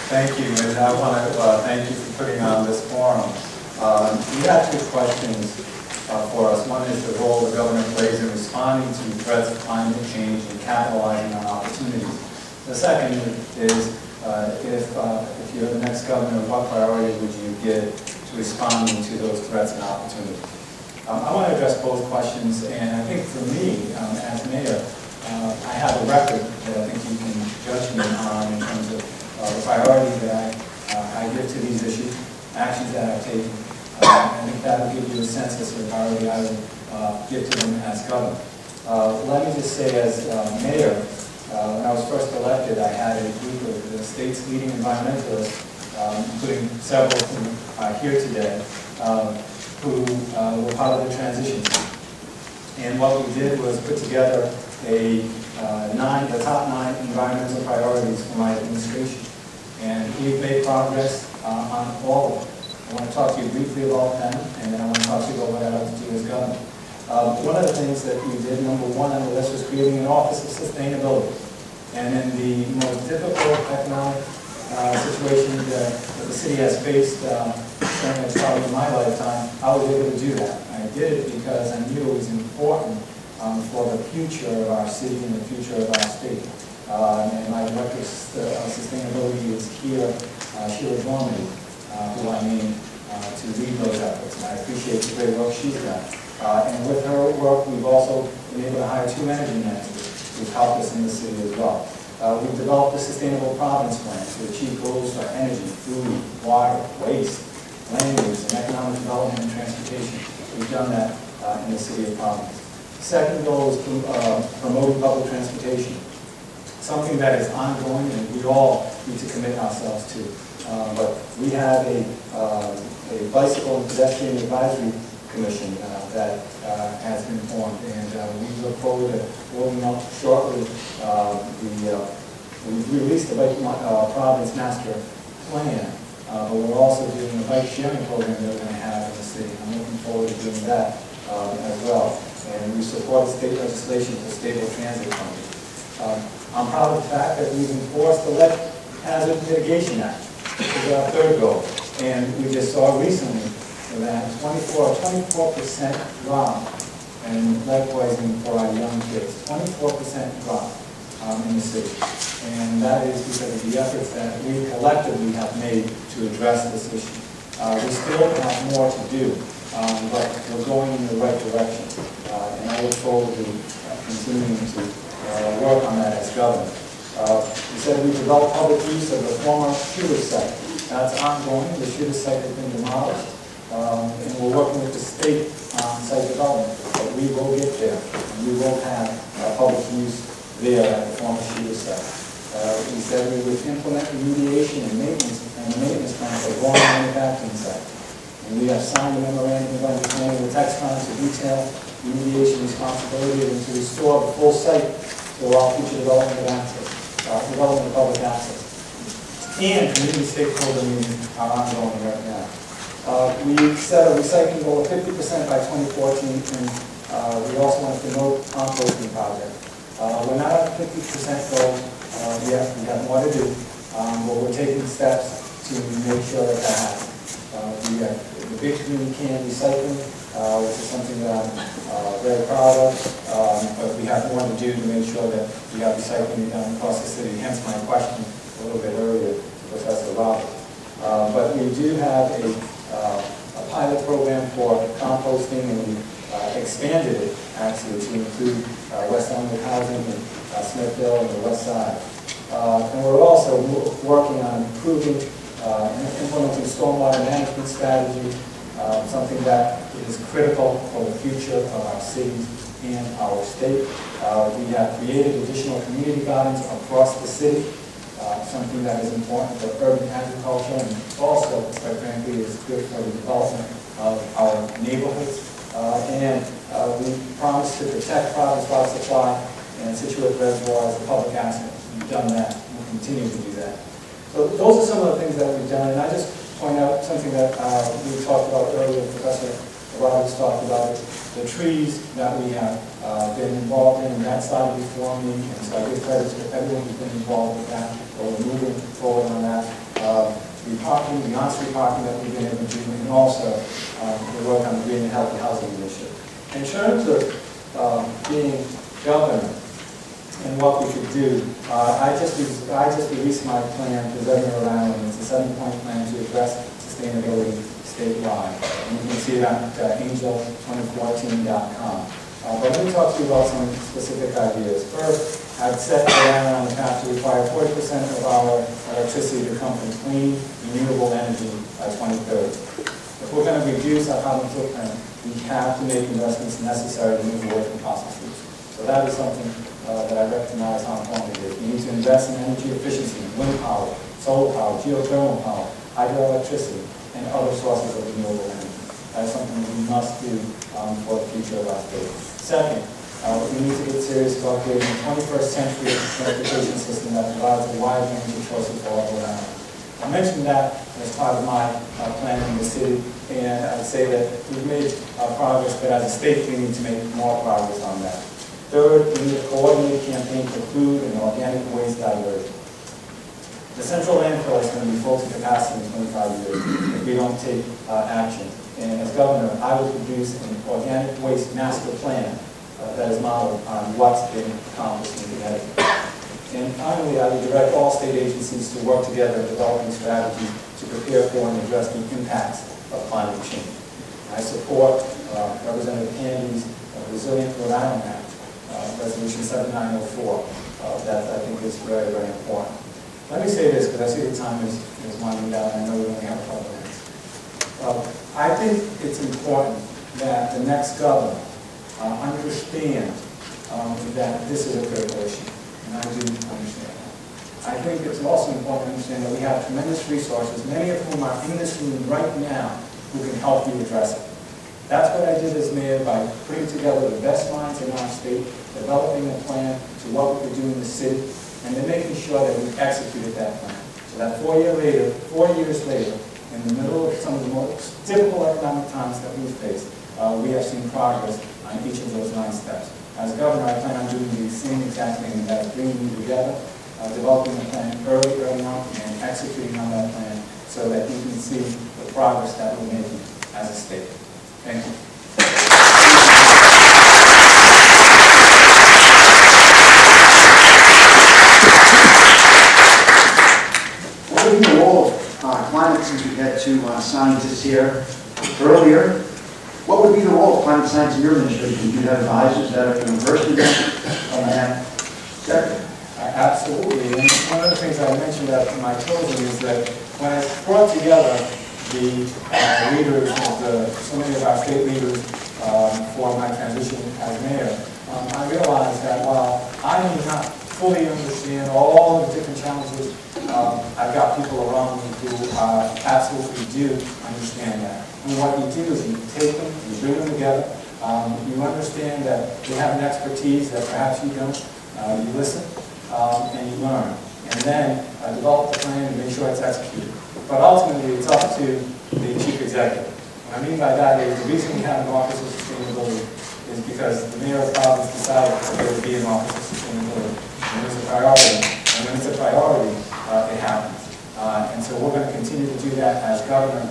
Thank you, and I want to thank you for putting on this forum. We have two questions for us. One is the role the government plays in responding to threats of climate change and capitalizing on opportunities. The second is if you're the next governor, what priority would you give to responding to those threats and opportunities? I want to address both questions, and I think for me, as mayor, I have a record that I think you can judge me on in terms of the priority that I give to these issues, actions that I've taken. I think that will give you a sense as to the priority I would give to them as governor. Let me just say, as mayor, when I was first elected, I had a group of the state's leading environmentalists, including several who are here today, who were part of the transition team. And what we did was put together the top 9 environmental priorities for my administration. And we've made progress on all of them. I want to talk to you briefly about them, and then I want to talk to you about what I'd like to do as governor. One of the things that we did, number 1 on the list, was creating an Office of Sustainability. And in the most difficult economic situation that the city has faced, certainly probably in my lifetime, I was able to do that. I did it because I knew it was important for the future of our city and the future of our state. And my director of sustainability is here, Sheila Gorman, who I named to lead those efforts. And I appreciate the great work she's done. And with her work, we've also been able to hire 2 energy managers who've helped us in the city as well. We've developed a sustainable Providence plan to achieve goals for energy, food, water, waste, land use, and economic development and transportation. We've done that in the city of Providence. Second goal is promoting public transportation, something that is ongoing and we all need to commit ourselves to. But we have a bicycle and pedestrian advisory commission that has been formed, and we look forward to rolling out shortly. We've released the Bike Providence Master Plan, but we're also doing a bike sharing program that we're going to have in the city. I'm looking forward to doing that as well. And we support state legislation for stable transit funding. I'm proud of the fact that we've enforced the Hazard Mitigation Act, which is our 3rd goal. And we just saw recently that 24% drop in lead poisoning for our young kids. 24% drop in the city. And that is because of the efforts that we collectively have made to address this issue. We still have more to do, but we're going in the right direction. And I look forward to continuing to work on that as governor. We said we developed public use of the former shooter site. That's ongoing. The shooter site has been demolished. And we're working with the state on site development. But we will get there. And we will have public use there at the former shooter site. We said we would implement remediation and a maintenance plan for the Warren manufacturing site. And we have signed a memorandum of understanding with Textron to detail remediation responsibility and to restore the full site to allow future development of access, development of public access. And community stakeholder meetings are ongoing right now. We set a recycling goal of 50% by 2014, and we also want to promote composting project. We're not at 50% goal yet. We have more to do, but we're taking steps to make sure that happens. We have the big community can recycling, which is something that I'm very proud of, but we have more to do to make sure that we have recycling done across the city, hence my question a little bit earlier to Professor Robert. But we do have a pilot program for composting, and we expanded it actually to include West Elmwood housing and Smithville and the West Side. And we're also working on improving and implementing stormwater management strategy, something that is critical for the future of our cities and our state. We have created additional community gardens across the city, something that is important for urban agriculture, and also, quite frankly, is good for the development of our neighborhoods. And we promise to protect Providence water supply and Situate Reservoir as a public asset. We've done that. We'll continue to do that. So those are some of the things that we've done. And I just point out something that we talked about earlier, Professor Roberts talked about it, the trees that we have been involved in, and that started before me, and so I give credit to everyone who's been involved with that. We're moving forward on that. parking, the on-street parking that we've been able to do, and also the work on the green and healthy housing initiative. In terms of being governor and what we could do, I just released my plan, Resilient Rhode Island. It's a 7-point plan to address sustainability statewide. And you can see it on angel2014.com. But let me talk to you about some specific ideas. First, I've set down on the path to require 40% of our electricity to come from clean, renewable energy by 2030. If we're going to reduce our carbon footprint, we have to make investments necessary to move away from fossil fuels. So that is something that I recognize how important it is. We need to invest in energy efficiency, wind power, solar power, geothermal power, hydroelectricity, and other sources of renewable energy. That is something we must do for the future of our state. Second, we need to get serious about creating a 21st century transportation system that provides a wide range of choices for all around. I mentioned that as part of my plan in the city, and I'd say that we've made progress, but as a state we need to make more progress on that. Third, we need a coordinated campaign for food and organic waste diversion. The central landfill is going to be full to capacity in 25 years if we don't take action. And as governor, I will produce an organic waste master plan that is modeled on what's been accomplished in Connecticut. And finally, I will direct all state agencies to work together in developing strategies to prepare for and address the impacts of climate change. I support Representative Candy's Resilient Rhode Island Act, Resolution 7904. That I think is very, very important. Let me say this, because I see the time is winding down, and I know we only have a couple minutes. I think it's important that the next governor understand that this is a critical issue, and I do understand that. I think it's also important to understand that we have tremendous resources, many of whom are in this room right now, who can help you address it. That's what I did as mayor by putting together the best minds in our state, developing a plan to what we could do in the city, and then making sure that we executed that plan. So that 4 years later, in the middle of some of the most difficult economic times that we've faced, we have seen progress on each of those 9 steps. As governor, I plan on doing the same exact thing, and that's bringing you together, developing a plan early on, and executing on that plan so that you can see the progress that we're making as a state. Thank you. What would be the role of climate, since we had 2 scientists here earlier? What would be the role of climate science in your administration? Do you have advisors that are university on that sector? Absolutely. And one of the things I mentioned in my closing is that when I brought together the leaders of so many of our state leaders for my transition as mayor, I realized that while I may not fully understand all of the different challenges, I've got people around me who absolutely do understand that. And what you do is you take them, you bring them together, you understand that they have an expertise that perhaps you don't, you listen, and you learn. And then develop the plan and make sure it's executed. But ultimately, it's up to the chief executive. What I mean by that is the reason we have an Office of Sustainability is because the mayor of Providence decided that there would be an Office of Sustainability. And it's a priority. And when it's a priority, it happens. And so we're going to continue to do that as governor.